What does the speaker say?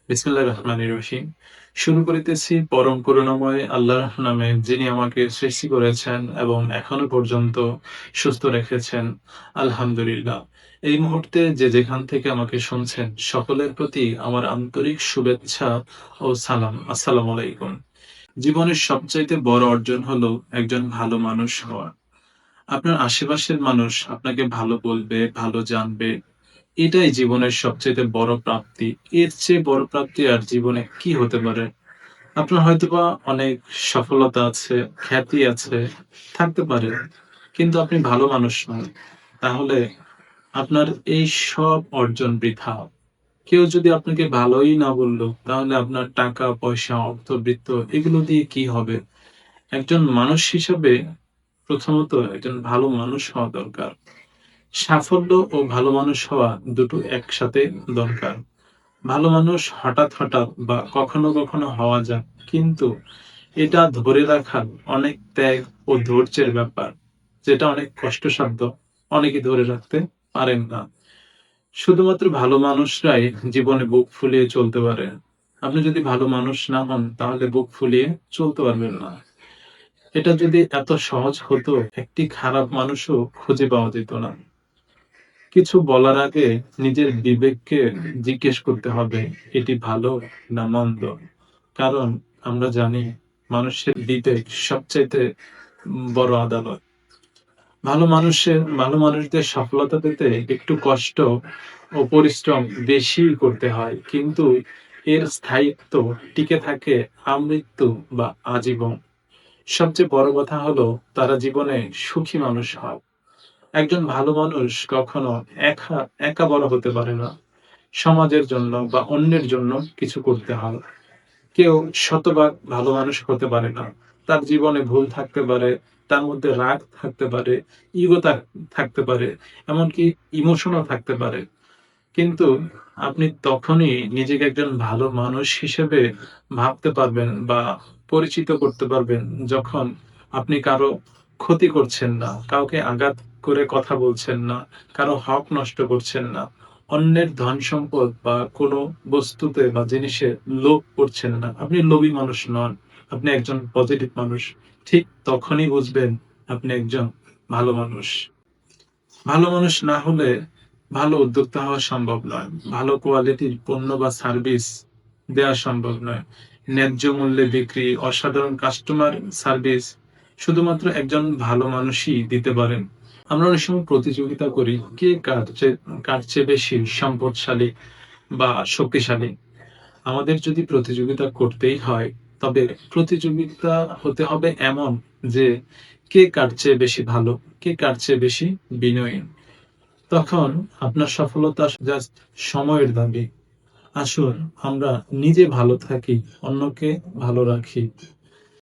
বিসমিল্লাহির রহমানির রহিম। শুরু করিতেছি পরম করুণাময় আল্লাহর নামে, যিনি আমাকে সৃষ্টি করেছেন এবং এখনো পর্যন্ত সুস্থ রেখেছেন। আলহামদুলিল্লাহ। এই মুহূর্তে যে যেখান থেকে আমাকে শুনছেন, সকলের প্রতি আমার আন্তরিক শুভেচ্ছা ও সালাম। আসসালামু আলাইকুম। জীবনের সবচাইতে বড় অর্জন হলো একজন ভালো মানুষ হওয়া। আপনার আশেপাশের মানুষ আপনাকে ভালো বলবে, ভালো জানবে। এটাই জীবনের সবচাইতে বড় প্রাপ্তি। এর চেয়ে বড় প্রাপ্তি আর জীবনে কি হতে পারে? আপনার হয়তোবা অনেক সফলতা আছে, খ্যাতি আছে, থাকতে পারে। কিন্তু আপনি ভালো মানুষ নন। তাহলে আপনার এই সব অর্জন বৃথা। কেউ যদি আপনাকে ভালোই না বলল, তাহলে আপনার টাকা, পয়সা, অর্থবৃত্ত এগুলো দিয়ে কি হবে? একজন মানুষ হিসাবে প্রথমত একজন ভালো মানুষ হওয়া দরকার। সাফল্য ও ভালো মানুষ হওয়া দুটো একসাথে দরকার। ভালো মানুষ হঠাৎ বা কখনো হওয়া যায়। কিন্তু এটা ধরে রাখা অনেক ত্যাগ ও ধৈর্যের ব্যাপার। যেটা অনেক কষ্টসাধ্য। অনেকে ধরে রাখতে পারেন না। শুধুমাত্র ভালো মানুষরাই জীবনে বুক ফুলিয়ে চলতে পারে। আপনি যদি ভালো মানুষ না হন, তাহলে বুক ফুলিয়ে চলতে পারবেন না। এটা যদি এত সহজ হতো, একটি খারাপ মানুষও খুঁজে পাওয়া যেত না। কিছু বলার আগে নিজের বিবেককে জিজ্ঞেস করতে হবে, এটি ভালো না মন্দ। কারণ আমরা জানি মানুষের বিবেক সবচাইতে বড় আদালত। ভালো মানুষদের সফলতা পেতে একটু কষ্ট ও পরিশ্রম বেশি করতে হয়। কিন্তু এর স্থায়িত্ব টিকে থাকে আমৃত্যু বা আজীবন। সবচেয়ে বড় কথা হলো তারা জীবনে সুখী মানুষ হয়। একজন ভালো মানুষ কখনো একা একা বড় হতে পারে না। সমাজের জন্য বা অন্যের জন্য কিছু করতে হয়। কেউ শতভাগ ভালো মানুষ হতে পারে না। তার জীবনে ভুল থাকতে পারে, তার মধ্যে রাগ থাকতে পারে, ইগো থাকতে পারে, এমনকি ইমোশনও থাকতে পারে। কিন্তু আপনি তখনই নিজেকে একজন ভালো মানুষ হিসেবে ভাবতে পারবেন বা পরিচিত করতে পারবেন, যখন আপনি কারো ক্ষতি করছেন না, কাউকে আঘাত করে কথা বলছেন না, কারো হক নষ্ট করছেন না, অন্যের ধন-সম্পদ বা কোনো বস্তুতে বা জিনিসে লোভ করছেন না। আপনি লোভী মানুষ নন। আপনি একজন পজিটিভ মানুষ। ঠিক তখনই বুঝবেন আপনি একজন ভালো মানুষ। ভালো মানুষ না হলে ভালো উদ্যোক্তা হওয়া সম্ভব নয়। ভালো কোয়ালিটির পণ্য বা সার্ভিস দেয়া সম্ভব নয়। ন্যায্য মূল্যে বিক্রি, অসাধারণ কাস্টমার সার্ভিস শুধুমাত্র একজন ভালো মানুষই দিতে পারেন। আমরা অনেক সময় প্রতিযোগিতা করি, কে কার চেয়ে বেশি সম্পদশালী বা শক্তিশালী। আমাদের যদি প্রতিযোগিতা করতেই হয়, তবে প্রতিযোগিতা হতে হবে এমন যে কে কার চেয়ে বেশি ভালো, কে কার চেয়ে বেশি বিনয়ী। তখন আপনার সফলতা জাস্ট সময়ের দাবি। আসুন আমরা নিজে ভালো থাকি, অন্যকে ভালো রাখি।